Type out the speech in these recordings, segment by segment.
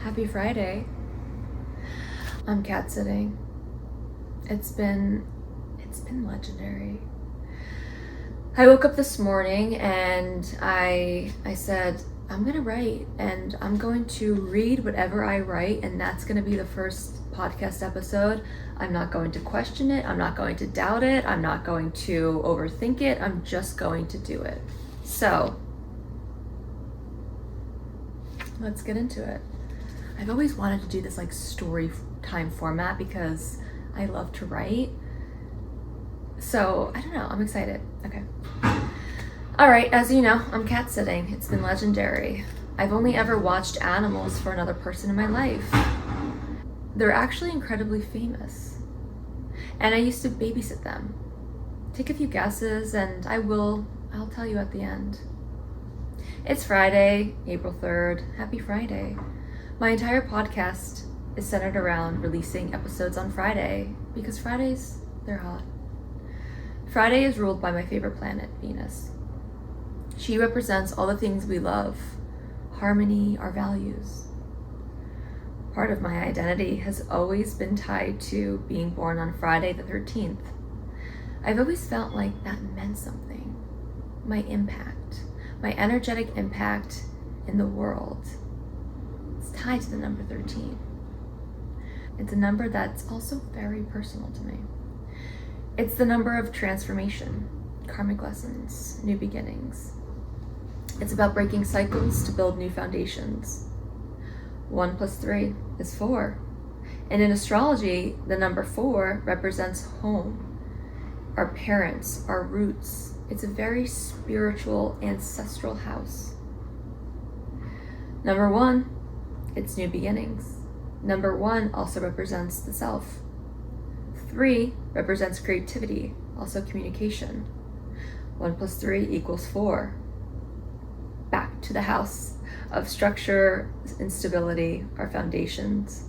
Happy Friday. I'm cat sitting. It's been legendary. I woke up this morning and I said, I'm gonna write and I'm going to read whatever I write, and that's gonna be the first podcast episode. I'm not going to question it, I'm not going to doubt it, I'm not going to overthink it, I'm just going to do it. So let's get into it. I've always wanted to do this like story time format because I love to write. So I don't know, I'm excited. Okay. All right, as you know, I'm cat sitting. It's been legendary. I've only ever watched animals for another person in my life. They're actually incredibly famous. And I used to babysit them. Take a few guesses and I'll tell you at the end. It's Friday, April 3rd. Happy Friday. My entire podcast is centered around releasing episodes on Friday because Fridays, they're hot. Friday is ruled by my favorite planet, Venus. She represents all the things we love, harmony, our values. Part of my identity has always been tied to being born on Friday the 13th. I've always felt like that meant something. My impact, my energetic impact in the world. It's tied to the number 13. It's a number that's also very personal to me. It's the number of transformation, karmic lessons, new beginnings. It's about breaking cycles to build new foundations. 1 + 3 is 4. And in astrology, the number 4 represents home, our parents, our roots. It's a very spiritual, ancestral house. Number 1, it's new beginnings. Number 1 also represents the self. 3 represents creativity, also communication. 1 + 3 = 4. Back to the house of structure and stability, our foundations.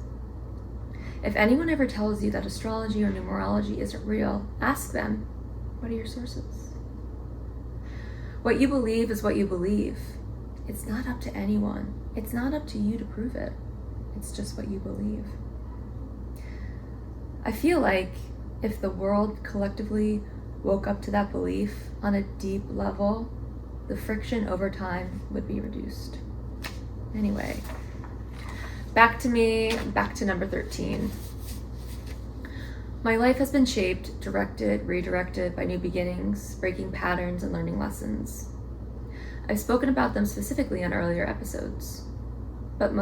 If anyone ever tells you that astrology or numerology isn't real, ask them, what are your sources? What you believe is what you believe. It's not up to anyone. It's not up to you to prove it. It's just what you believe. I feel like if the world collectively woke up to that belief on a deep level, the friction over time would be reduced. Anyway, back to me, back to number 13. My life has been shaped, directed, redirected by new beginnings, breaking patterns, and learning lessons. I've spoken about them specifically on earlier episodes, but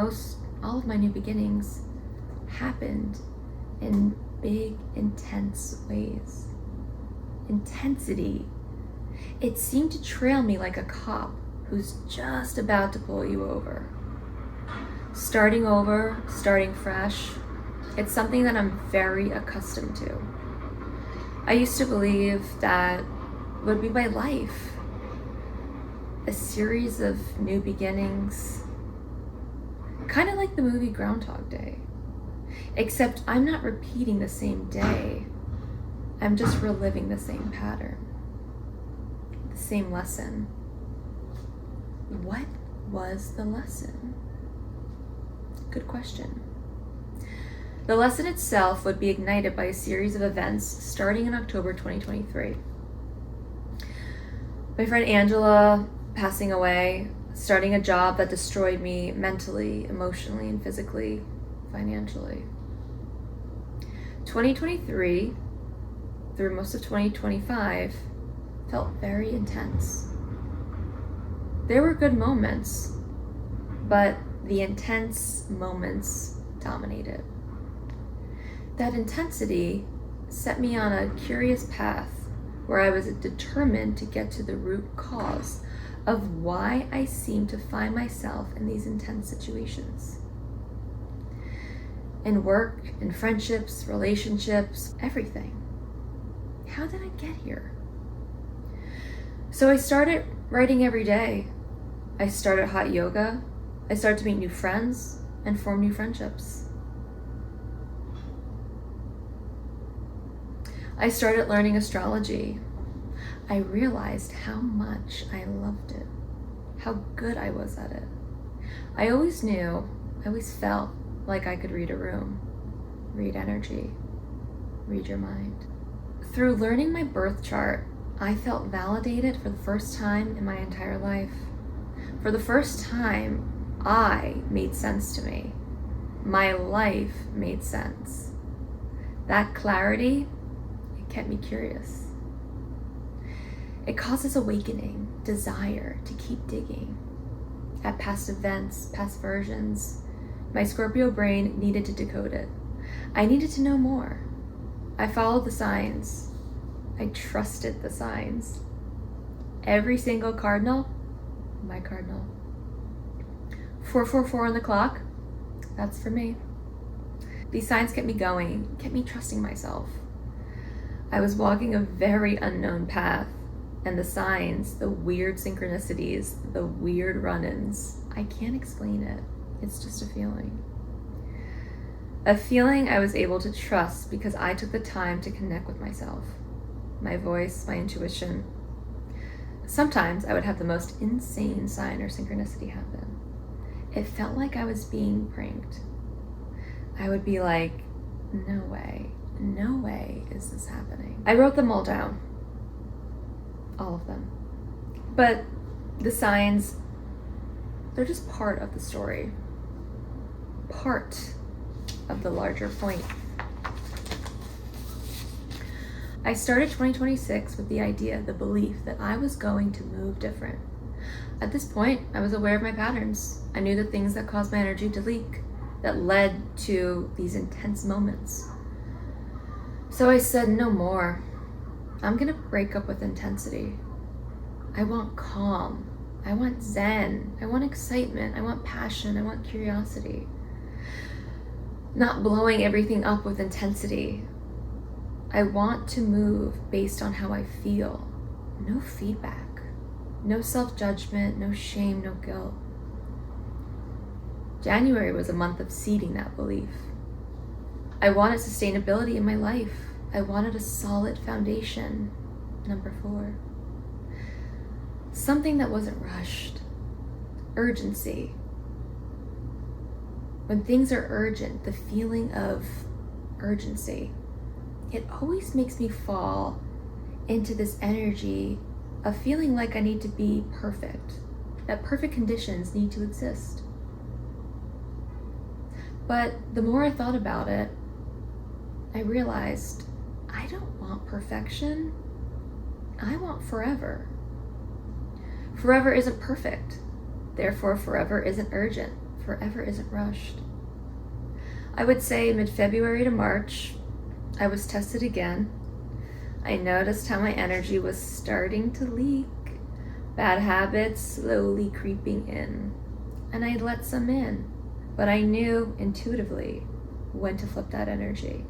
all of my new beginnings happened in big, intense ways. Intensity. It seemed to trail me like a cop who's just about to pull you over. Starting over, starting fresh, it's something that I'm very accustomed to. I used to believe that would be my life. A series of new beginnings, kind of like the movie Groundhog Day. Except I'm not repeating the same day. I'm just reliving the same pattern, the same lesson. What was the lesson? Good question. The lesson itself would be ignited by a series of events starting in October 2023. My friend Angela passing away, starting a job that destroyed me mentally, emotionally, and physically, financially. 2023 through most of 2025 felt very intense. There were good moments, but the intense moments dominated. That intensity set me on a curious path where I was determined to get to the root cause of why I seem to find myself in these intense situations. In work, in friendships, relationships, everything. How did I get here? So I started writing every day. I started hot yoga. I started to meet new friends and form new friendships. I started learning astrology. I realized how much I loved it, how good I was at it. I always knew I always felt like I could read a room, read energy, read your mind. Through learning my birth chart, I felt validated for the first time in my entire life. For the first time, I made sense to me. My life made sense. That clarity, it kept me curious. It causes awakening, desire to keep digging at past events, past versions. My Scorpio brain needed to decode it. I needed to know more. I followed the signs. I trusted the signs. Every single cardinal, my cardinal. 444 on the clock, that's for me. These signs kept me going, kept me trusting myself. I was walking a very unknown path, and the signs, the weird synchronicities, the weird run-ins, I can't explain it. It's just a feeling. A feeling I was able to trust because I took the time to connect with myself, my voice, my intuition. Sometimes I would have the most insane sign or synchronicity happen. It felt like I was being pranked. I would be like, no way is this happening. I wrote them all down, all of them. But the signs, they're just part of the story, part of the larger point. I started 2026 with the idea, the belief that I was going to move different. At this point, I was aware of my patterns. I knew the things that caused my energy to leak, that led to these intense moments. So I said, no more. I'm gonna break up with intensity. I want calm. I want zen. I want excitement. I want passion. I want curiosity. Not blowing everything up with intensity. I want to move based on how I feel. No feedback. No self-judgment, no shame, no guilt. January was a month of seeding that belief. I wanted sustainability in my life. I wanted a solid foundation. Number 4. Something that wasn't rushed. Urgency. When things are urgent, the feeling of urgency, it always makes me fall into this energy of feeling like I need to be perfect, that perfect conditions need to exist. But the more I thought about it, I realized I don't want perfection. I want forever. Forever isn't perfect. Therefore, forever isn't urgent. Forever isn't rushed. I would say mid-February to March, I was tested again. I noticed how my energy was starting to leak, bad habits slowly creeping in, and I let some in, but I knew intuitively when to flip that energy,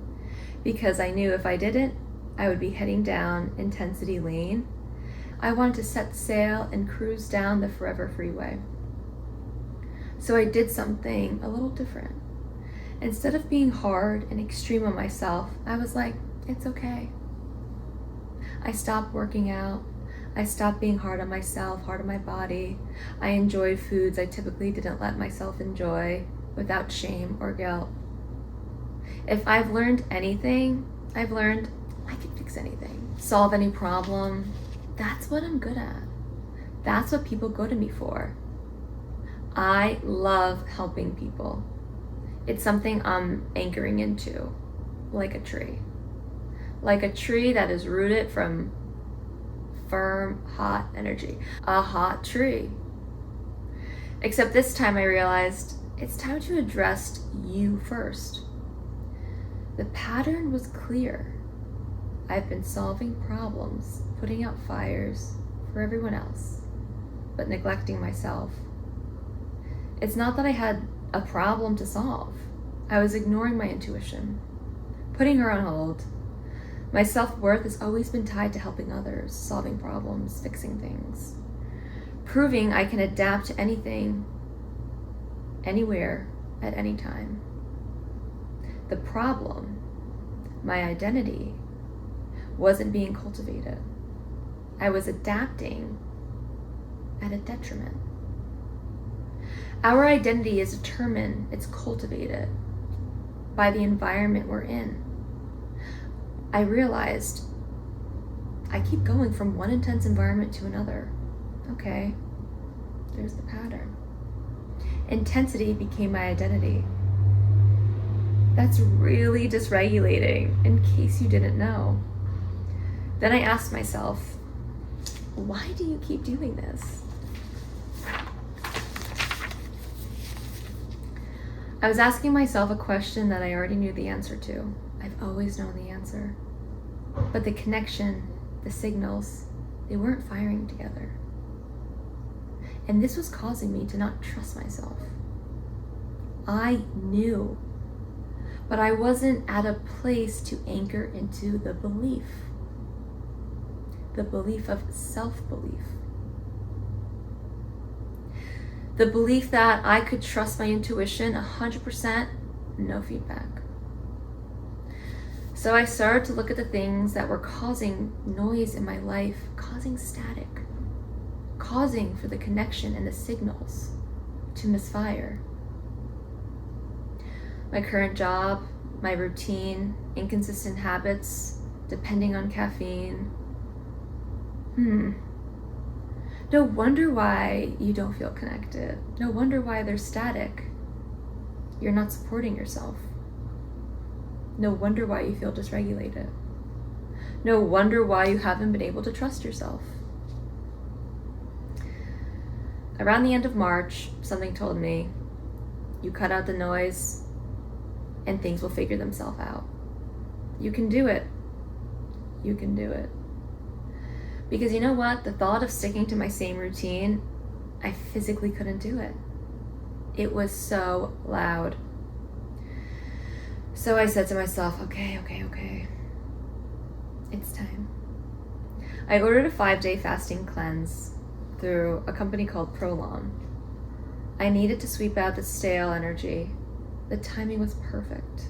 because I knew if I didn't, I would be heading down intensity lane. I wanted to set sail and cruise down the forever freeway. So I did something a little different. Instead of being hard and extreme on myself, I was like, it's okay. I stopped working out. I stopped being hard on myself, hard on my body. I enjoyed foods I typically didn't let myself enjoy without shame or guilt. If I've learned anything, I've learned I can fix anything, solve any problem. That's what I'm good at. That's what people go to me for. I love helping people. It's something I'm anchoring into, like a tree. Like a tree that is rooted from firm, hot energy. A hot tree. Except this time I realized it's time to address you first. The pattern was clear. I've been solving problems, putting out fires for everyone else, but neglecting myself. It's not that I had a problem to solve. I was ignoring my intuition, putting her on hold. My self-worth has always been tied to helping others, solving problems, fixing things, proving I can adapt to anything, anywhere, at any time. The problem, my identity, wasn't being cultivated. I was adapting at a detriment. Our identity is determined, it's cultivated by the environment we're in. I realized I keep going from one intense environment to another. Okay, there's the pattern. Intensity became my identity. That's really dysregulating, in case you didn't know. Then I asked myself, why do you keep doing this? I was asking myself a question that I already knew the answer to. I've always known the answer. But the connection, the signals, they weren't firing together. And this was causing me to not trust myself. I knew, but I wasn't at a place to anchor into the belief of self-belief. The belief that I could trust my intuition 100%, no feedback. So I started to look at the things that were causing noise in my life, causing static, causing for the connection and the signals to misfire. My current job, my routine, inconsistent habits, depending on caffeine. No wonder why you don't feel connected. No wonder why there's static. You're not supporting yourself. No wonder why you feel dysregulated. No wonder why you haven't been able to trust yourself. Around the end of March, something told me, you cut out the noise and things will figure themselves out. You can do it. You can do it. Because you know what? The thought of sticking to my same routine, I physically couldn't do it. It was so loud. So I said to myself, okay. It's time. I ordered a 5-day fasting cleanse through a company called Prolon. I needed to sweep out the stale energy. The timing was perfect.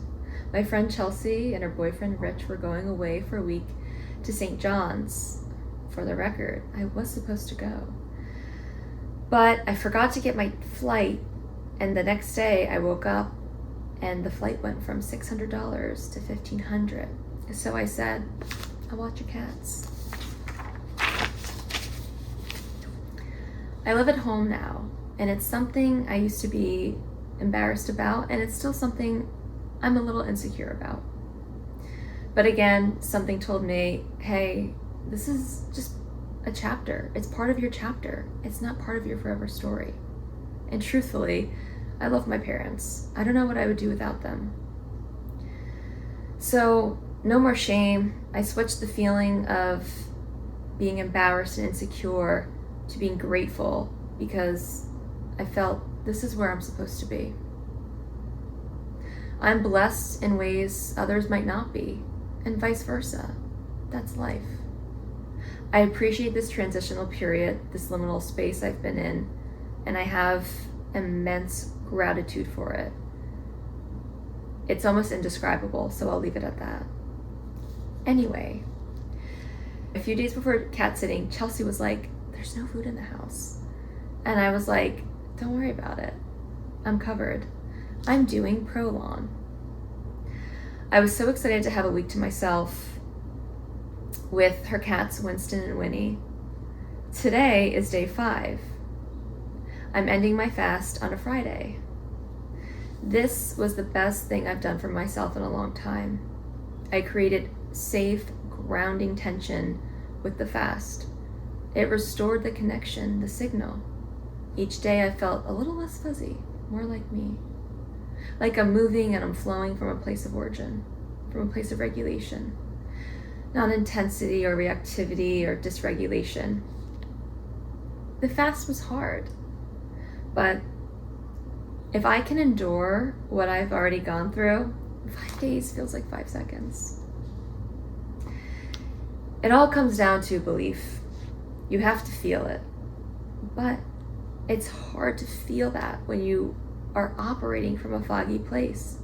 My friend Chelsea and her boyfriend Rich were going away for a week to St. John's. For the record, I was supposed to go. But I forgot to get my flight, and the next day I woke up and the flight went from $600 to $1,500. So I said, I'll watch your cats. I live at home now, and it's something I used to be embarrassed about, and it's still something I'm a little insecure about. But again, something told me, hey, this is just a chapter. It's part of your chapter. It's not part of your forever story. And truthfully, I love my parents. I don't know what I would do without them. So, no more shame. I switched the feeling of being embarrassed and insecure to being grateful because I felt this is where I'm supposed to be. I'm blessed in ways others might not be, and vice versa. That's life. I appreciate this transitional period, this liminal space I've been in, and I have immense gratitude for it. It's almost indescribable, so I'll leave it at that. Anyway, a few days before cat sitting, Chelsea was like, there's no food in the house. And I was like, don't worry about it. I'm covered. I'm doing Prolon. I was so excited to have a week to myself with her cats, Winston and Winnie. Today is day 5. I'm ending my fast on a Friday. This was the best thing I've done for myself in a long time. I created safe, grounding tension with the fast. It restored the connection, the signal. Each day I felt a little less fuzzy, more like me. Like I'm moving and I'm flowing from a place of origin, from a place of regulation. Not intensity or reactivity or dysregulation. The fast was hard, but if I can endure what I've already gone through, 5 days feels like 5 seconds. It all comes down to belief. You have to feel it, but it's hard to feel that when you are operating from a foggy place.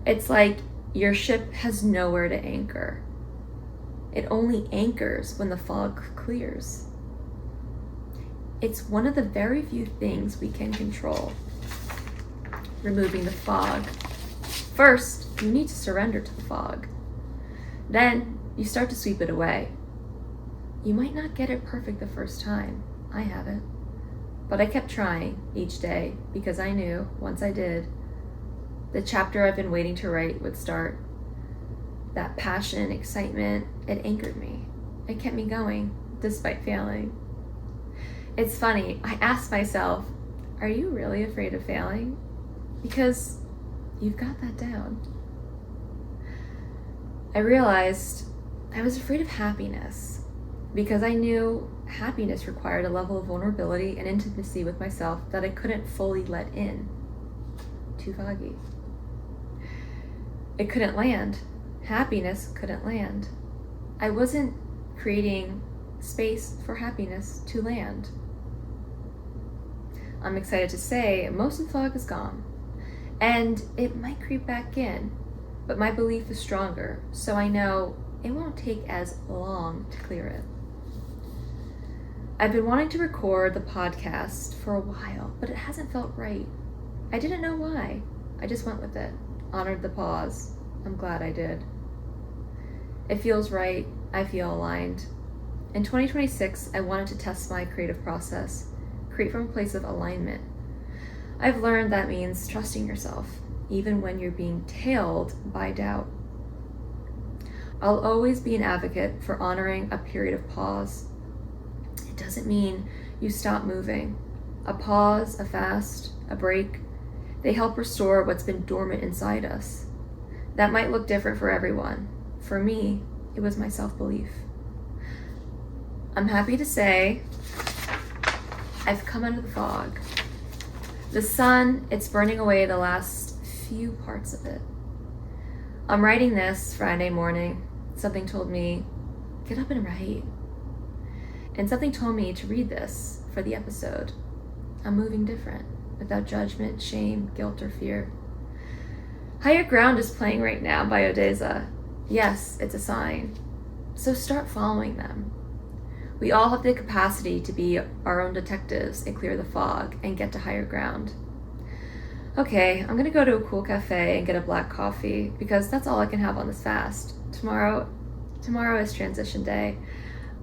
It's like your ship has nowhere to anchor. It only anchors when the fog clears. It's one of the very few things we can control. Removing the fog. First, you need to surrender to the fog. Then, you start to sweep it away. You might not get it perfect the first time. I haven't. But I kept trying each day because I knew, once I did, the chapter I've been waiting to write would start. That passion, excitement, it anchored me. It kept me going, despite failing. It's funny, I asked myself, are you really afraid of failing? Because you've got that down. I realized I was afraid of happiness because I knew happiness required a level of vulnerability and intimacy with myself that I couldn't fully let in. Too foggy. It couldn't land. Happiness couldn't land. I wasn't creating space for happiness to land. I'm excited to say most of the fog is gone, and it might creep back in, but my belief is stronger, so I know it won't take as long to clear it. I've been wanting to record the podcast for a while, but it hasn't felt right. I didn't know why. I just went with it, honored the pause. I'm glad I did. It feels right. I feel aligned. In 2026, I wanted to test my creative process, create from a place of alignment. I've learned that means trusting yourself, even when you're being tailed by doubt. I'll always be an advocate for honoring a period of pause. It doesn't mean you stop moving. A pause, a fast, a break, they help restore what's been dormant inside us. That might look different for everyone. For me, it was my self-belief. I'm happy to say I've come out of the fog. The sun, it's burning away the last few parts of it. I'm writing this Friday morning. Something told me, get up and write. And something told me to read this for the episode. I'm moving different, without judgment, shame, guilt, or fear. Higher Ground is playing right now by ODESZA. Yes, it's a sign. So start following them. We all have the capacity to be our own detectives and clear the fog and get to higher ground. Okay, I'm gonna go to a cool cafe and get a black coffee because that's all I can have on this fast. Tomorrow is transition day.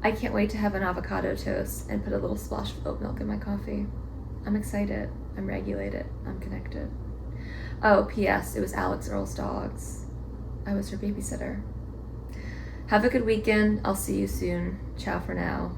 I can't wait to have an avocado toast and put a little splash of oat milk in my coffee. I'm excited, I'm regulated, I'm connected. Oh, P.S. It was Alex Earl's dogs. I was her babysitter. Have a good weekend. I'll see you soon. Ciao for now.